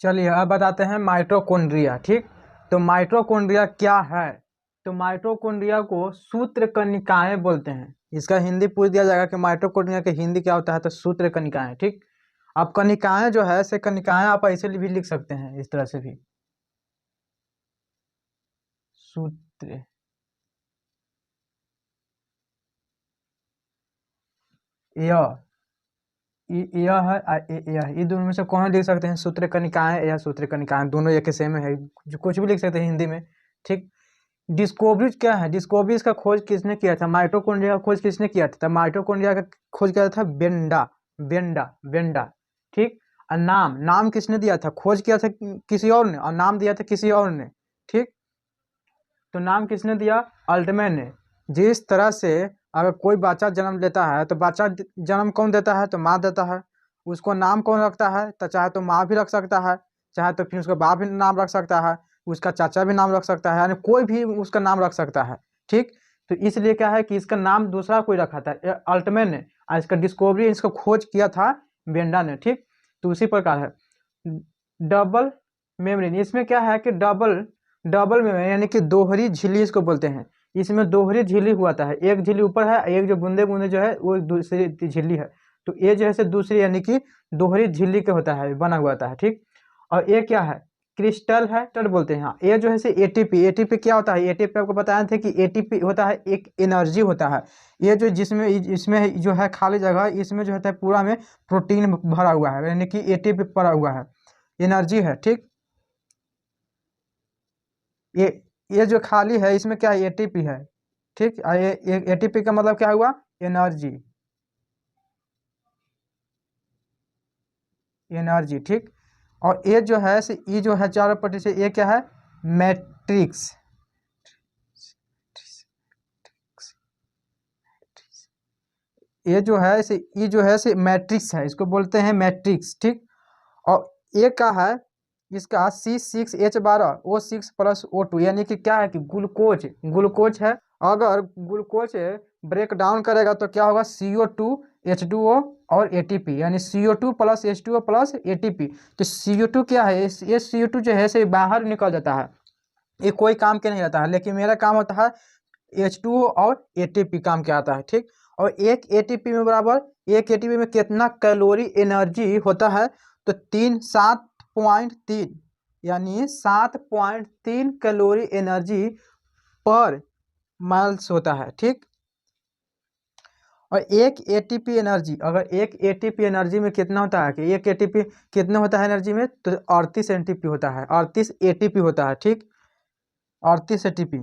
चलिए अब बताते हैं माइटोकॉन्ड्रिया। ठीक, तो माइटोकॉन्ड्रिया क्या है? तो माइटोकॉन्ड्रिया को सूत्र कणिकाएं बोलते हैं। इसका हिंदी पूछ दिया जाएगा कि माइटोकॉन्ड्रिया के हिंदी क्या होता है, तो सूत्र कणिकाएं। ठीक, अब कणिकाएं जो है से कणिकाएं आप ऐसे भी लिख सकते हैं, इस तरह से भी सूत्र। यह यह है यह, ये दोनों में से कौन लिख सकते हैं? सूत्र कणिकाएं या सूत्र कणिकाएं, दोनों एक सेम है, जो कुछ भी लिख सकते हैं हिंदी में। ठीक, डिस्कोवरी क्या है? डिस्कोवरी इसका खोज किसने किया था? माइटोकॉन्ड्रिया का खोज किसने किया था? माइटोकॉन्ड्रिया का खोज किया था बेंडा बेंडा बेंडा। ठीक, और नाम नाम किसने दिया था? खोज किया था किसी और ने, और नाम दिया था किसी और ने। ठीक, तो नाम किसने दिया? अल्टमैन ने। जिस तरह से अगर कोई बच्चा जन्म लेता है तो बच्चा जन्म कौन देता है? तो माँ देता है। उसको नाम कौन रखता है? तो चाहे तो माँ भी रख सकता है, चाहे तो फिर उसका बाप भी नाम रख सकता है, उसका चाचा भी नाम रख सकता है, यानी कोई भी उसका नाम रख सकता है। ठीक, तो इसलिए क्या है कि इसका नाम दूसरा कोई रखा था अल्टमैन ने, और इसका डिस्कवरी, इसका खोज किया था बेंडा ने। ठीक, तो उसी प्रकार है डबल मेम्ब्रेन। इसमें क्या है कि डबल डबल मेम्ब्रेन यानी कि दोहरी झिल्ली इसको बोलते हैं। इसमें दोहरी झिल्ली हुआ है, एक झिल्ली ऊपर है, एक जो बूंदे बूंदे जो है वो दूसरी झिल्ली है। तो ये जो है दूसरी यानी कि दोहरी झिल्ली के होता है, बना हुआ होता है। ठीक, और ये क्या है? क्रिस्टल है, टल बोलते हैं। हाँ, ये जो है एटीपी। एटीपी क्या होता है? एटीपी आपको बताया था कि एटीपी होता है एक एनर्जी होता है। ये जो जिसमें इसमें जो है खाली जगह, इसमें जो होता है पूरा में प्रोटीन भरा हुआ है, यानी कि एटीपी पड़ा हुआ है, एनर्जी है। ठीक, ये ये जो खाली है इसमें क्या है? एटीपी है। ठीक, ये एटीपी का मतलब क्या हुआ? Energy, energy. ठीक, और ये जो है ये जो है चारों पट्टी से, ये क्या है? मैट्रिक्स। ये जो है ये जो है मैट्रिक्स है, इसको बोलते हैं मैट्रिक्स। ठीक, और ये क्या है? इसका C6H12O6+O2, यानी कि क्या है कि ग्लूकोज, ग्लूकोज है। अगर ग्लूकोज ब्रेक डाउन करेगा तो क्या होगा? CO2H2O और ATP, यानी CO2 plus H2O plus ATP। तो CO2 क्या है? ये CO2 जो है इसे बाहर निकल जाता है, ये कोई काम के नहीं रहता है, लेकिन मेरा काम होता है H2O और ATP काम क्या आता है। ठीक, और एक ATP में बराबर, एक ATP में कितना कैलोरी एनर्जी होता है? तो 7.3, यानी 7.3 कैलोरी एनर्जी पर माइल्स होता है। ठीक, और एक एटीपी एनर्जी, अगर एक एटीपी एनर्जी में कितना होता है कि एक एटीपी कितना होता है एनर्जी में? तो 38 एटीपी होता है, 38 एटीपी होता है। ठीक, 38 एटीपी।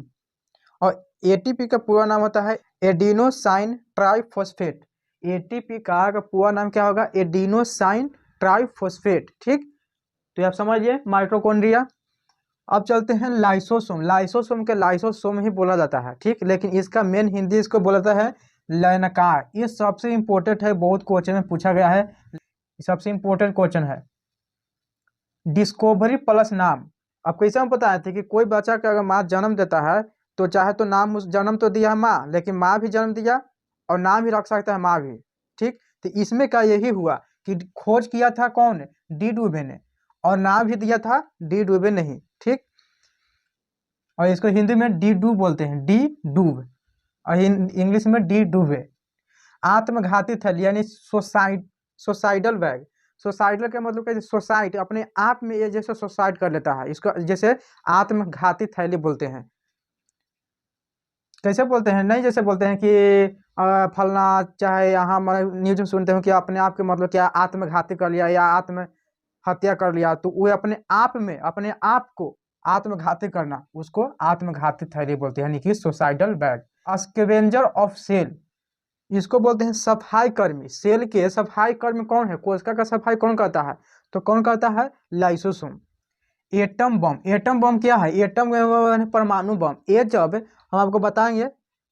और एटीपी का पूरा नाम होता है एडिनोसाइन ट्राइफॉस्फेट। एटीपी का पूरा नाम क्या होगा? Adenosine triphosphate. ठीक, तो आप समझिए माइटोकॉन्ड्रिया। अब चलते हैं लाइसोसोम। लाइसोसोम के लाइसोसोम ही बोला जाता है। ठीक, लेकिन इसका मेन हिंदी इसको बोला जाता है लयनकार। ये सबसे इंपॉर्टेंट है, बहुत क्वेश्चन में पूछा गया है, सबसे इंपॉर्टेंट क्वेश्चन है। डिस्कवरी प्लस नाम। अब कैसे हम बताए थे कि कोई बच्चा का अगर माँ जन्म देता है तो चाहे तो नाम, उस जन्म तो दिया है माँ, लेकिन माँ भी जन्म दिया और नाम भी रख सकता है माँ भी। ठीक, तो इसमें का यही हुआ कि खोज किया था कौन? डी डुबे ने, और नाम भी दिया था डी डुबे ने ही। ठीक, और इसको हिंदी में डी डू बोलते हैं, डी डूब, और इंग्लिश में डी डूबे। आत्मघाती थैली यानी सोसाइडल बैग। सोसाइडल का मतलब क्या? सोसाइट, अपने आप में ये जैसे सोसाइड कर लेता है, इसको जैसे आत्मघाती थैली बोलते हैं। कैसे बोलते हैं? नहीं जैसे बोलते हैं कि फलना, चाहे यहाँ न्यूज में सुनते हो कि अपने आप के मतलब क्या, आत्मघाती कर लिया या आत्महत्या कर लिया, तो वो अपने आप में, अपने आप को आत्मघाती करना, उसको आत्मघाती थैली बोलते हैं, यानी कि suicidal bag. Scavenger of cell, इसको बोलते हैं सफाई कर्मी। सेल के सफाई कर्मी कौन है? कोशिका का सफाई कौन करता है? तो कौन करता है? Lysosome. Atom bomb, atom bomb क्या है? एटम परमाणु बम। ये जब हम आपको बताएंगे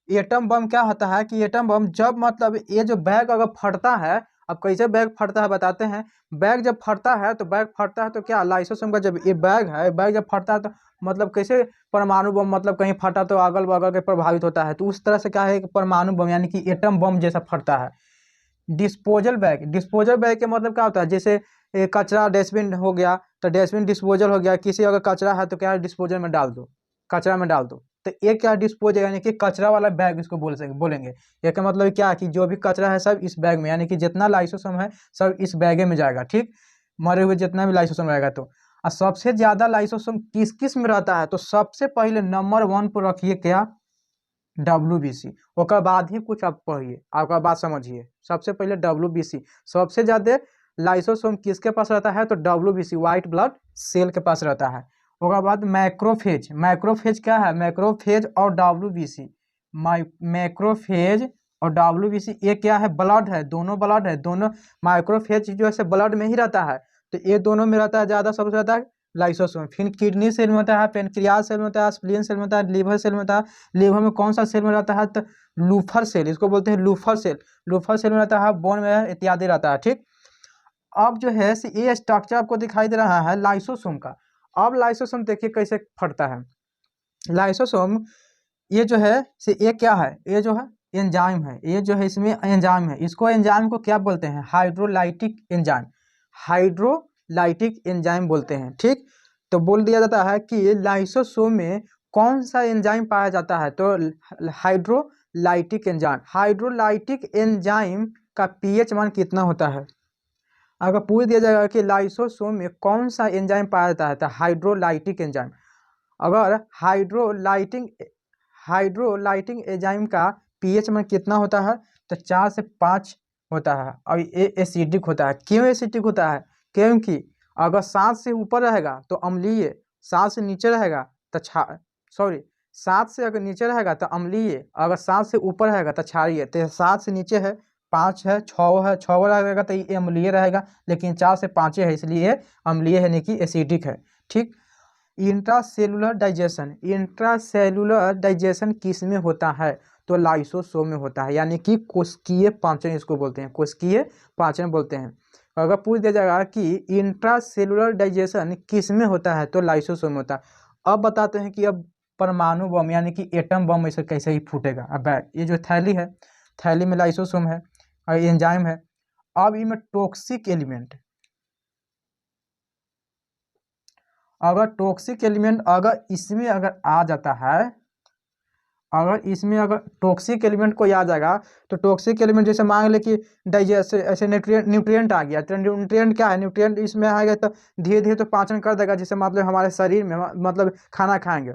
एटम बम क्या होता है कि एटम बम जब मतलब ये जो बैग अगर फटता है, अब कैसे बैग फटता है बताते हैं। बैग जब फटता है तो बैग फटता है तो क्या, लाइसोसोम का जब ये बैग है, बैग जब फटता है तो मतलब कैसे परमाणु बम, मतलब कहीं फटा तो अगल बगल के प्रभावित होता है, तो उस तरह से क्या है कि परमाणु बम यानी कि एटम बम जैसा फटता है। डिस्पोजल बैग के मतलब क्या होता है, जैसे कचरा डस्टबिन हो गया तो डस्टबिन डिस्पोजल हो गया, किसी अगर कचरा है तो क्या डिस्पोजल में डाल दो, कचरा में डाल दो, तो ये क्या डिस्पोजल यानी कि कचरा वाला बैग इसको बोलेंगे। ये का मतलब क्या कि जो भी कचरा है सब इस बैग में, यानी कि जितना लाइसोसोम है सब इस बैगे में जाएगा, ठीक, मरे हुए जितना भी लाइसोसोम रहेगा। तो और सबसे ज्यादा लाइसोसोम किस किस में रहता है, तो सबसे पहले नंबर 1 पर रखिए क्या, WBC। ओकर बाद ही कुछ आप पढ़िए, आपका बात समझिए। सबसे पहले WBC, सबसे ज्यादा लाइसोसोम किसके पास रहता है, तो WBC व्हाइट ब्लड सेल के पास रहता है। ओकर बाद मैक्रोफेज, मैक्रोफेज क्या है, मैक्रोफेज और WBC, मैक्रोफेज और WBC ये क्या है, ब्लड है, दोनों ब्लड है, दोनों। माइक्रोफेज जो है ब्लड में ही रहता है, तो ये दोनों में रहता है ज्यादा, सबसे ज्यादा लाइसोसोम। फिर किडनी सेल में होता है, पेनक्रियाज सेल में होता है, स्प्लीन सेल में होता है, लीवर सेल में होता है। लीवर में कौन सा सेल में रहता है, तो लूफर सेल, इसको बोलते हैं लूफर सेल। लूफर सेल में रहता है, बोन में इत्यादि रहता है, ठीक। अब जो है ये स्ट्रक्चर आपको दिखाई दे रहा है लाइसोसोम का। अब लाइसोसोम देखिए कैसे फटता है। लाइसोसोम ये जो है ये क्या है, ये जो है एंजाइम है, ये जो है इसमें एंजाइम है, इसको एंजाइम को क्या बोलते हैं, हाइड्रोलाइटिक एंजाइम, हाइड्रोलाइटिक एंजाइम बोलते हैं, ठीक। तो बोल दिया जाता है कि लाइसोसोम में कौन सा एंजाइम पाया जाता है, तो हाइड्रोलाइटिक एंजाइम। हाइड्रोलाइटिक एंजाइम का पीएच मान कितना होता है, अगर पूछ दिया जाएगा कि लाइसोसोम में कौन सा एंजाइम पाया जाता है, तो हाइड्रोलाइटिक एंजाइम। अगर हाइड्रोलाइटिक एंजाइम का पीएच में कितना होता है, तो 4 से 5 होता है, और ये एसिडिक होता है। क्यों एसिडिक होता है, क्योंकि अगर 7 से ऊपर रहेगा तो अम्लीय, 7 से नीचे रहेगा तो 7 से अगर नीचे रहेगा तो अम्लीय, अगर 7 से ऊपर रहेगा तो क्षारीय। तो 7 से नीचे है, 5 है, 6 है, 6 रहेगा तो ये अम्लीय रहेगा, लेकिन 4 से 5 है इसलिए अम्लीय है, यानी कि एसिडिक है, ठीक। इंट्रासेलुलर डाइजेशन किस में होता है, तो लाइसोसोम में होता है, यानी कि कोशिकीय पाचन इसको बोलते हैं, कोशिकीय पाचन बोलते हैं। अगर पूछ दिया जाएगा कि इंट्रासेलुलर डाइजेशन किस में होता है, तो लाइसोसोम में होता है। अब बताते हैं कि अब परमाणु बम यानी कि एटम बम ऐसे कैसे ही फूटेगा। अब ये जो थैली है, थैली में लाइसोसोम है और एंजाइम है। अब इनमें टॉक्सिक एलिमेंट, अगर टॉक्सिक एलिमेंट अगर इसमें अगर आ जाता है, अगर इसमें अगर टॉक्सिक एलिमेंट कोई आ जाएगा, तो टॉक्सिक एलिमेंट जैसे मान ले कि डाइजेस्ट ऐसे न्यूट्रिएंट आ गया, तो न्यूट्रिएंट क्या है, न्यूट्रिएंट इसमें आएगा तो धीरे धीरे तो पाचन कर देगा, जैसे मतलब हमारे शरीर में मतलब खाना खाएंगे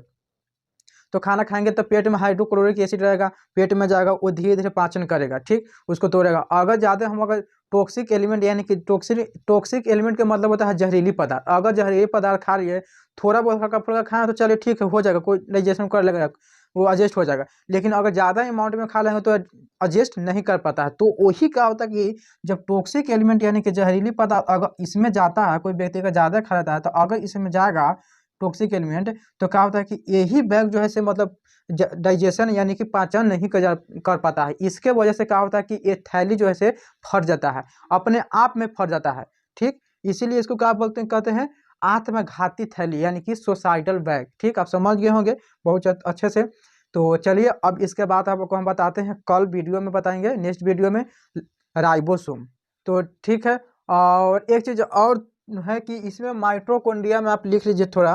तो खाना खाएंगे तो पेट में हाइड्रोक्लोरिक एसिड रहेगा, पेट में जाएगा, वो धीरे धीरे पाचन करेगा, ठीक, उसको तोड़ेगा। अगर ज़्यादा हम अगर टॉक्सिक एलिमेंट यानी कि टॉक्सिक एलिमेंट का मतलब होता है जहरीली पदार्थ, अगर जहरीली पदार्थ खा रही है, थोड़ा बहुत हल्का फुल्का खाना तो चलिए ठीक है, हो जाएगा, कोई डाइजेशन कर लेगा, वो एडजस्ट हो जाएगा। लेकिन अगर ज़्यादा अमाउंट में खा लेंगे तो एडजस्ट नहीं कर पाता है। तो वही क्या होता है कि जब टॉक्सिक एलिमेंट यानी कि जहरीली पदार्थ अगर इसमें जाता है, कोई व्यक्ति का ज़्यादा खा लेता है, तो अगर इसमें जाएगा टॉक्सिक एलिमेंट, तो क्या होता है कि यही बैग जो है से मतलब डाइजेशन यानी कि पाचन नहीं कर पाता है। इसके वजह से क्या होता है कि ये थैली जो है से फट जाता है, अपने आप में फट जाता है, ठीक। इसीलिए इसको क्या बोलते हैं, कहते हैं आत्मघाती थैली यानी कि सुसाइडल बैग, ठीक। आप समझ गए होंगे बहुत अच्छे से। तो चलिए अब इसके बाद आपको हम बताते हैं, कल वीडियो में बताएंगे, नेक्स्ट वीडियो में राइबोसोम। तो ठीक है। और एक चीज़ और है कि इसमें माइटोकॉन्ड्रिया में आप लिख लीजिए थोड़ा,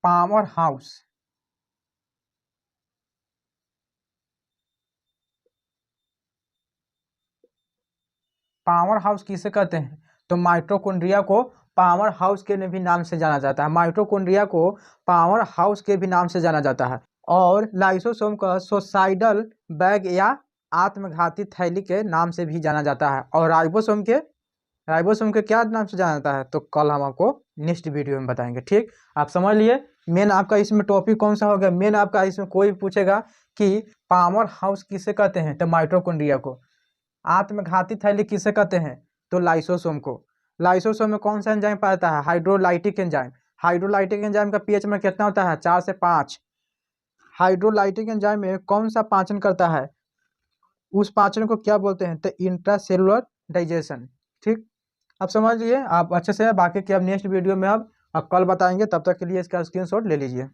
पावर हाउस, पावर हाउस किसे कहते हैं, तो माइटोकॉन्ड्रिया को पावर हाउस के भी नाम से जाना जाता है, माइटोकॉन्ड्रिया को पावर हाउस के भी नाम से जाना जाता है। और लाइसोसोम को सुसाइडल बैग या आत्मघाती थैली के नाम से भी जाना जाता है। और राइबोसोम के क्या नाम से जाना जाता है, तो कल हम आपको नेक्स्ट वीडियो में बताएंगे, ठीक। आप समझ लिए मेन आपका इसमें टॉपिक कौन सा हो गया। मेन आपका इसमें कोई पूछेगा कि पावर हाउस किसे कहते हैं, तो माइटोकॉन्ड्रिया को। आत्मघाती थैली किसे कहते हैं, तो लाइसोसोम को। लाइसोसोम में कौन सा एंजाइम पाया जाता है, हाइड्रोलाइटिक एंजाइम। हाइड्रोलाइटिक एंजाइम का पीएच में कितना होता है, 4 से 5। हाइड्रोलाइटिक एंजाइम में कौन सा पाचन करता है, उस पाचन को क्या बोलते हैं, तो इंट्रासेलुलर डाइजेशन, ठीक। आप समझ लिए आप अच्छे से। बाकी के अब नेक्स्ट वीडियो में अब कल बताएंगे, तब तक के लिए इसका स्क्रीनशॉट ले लीजिए।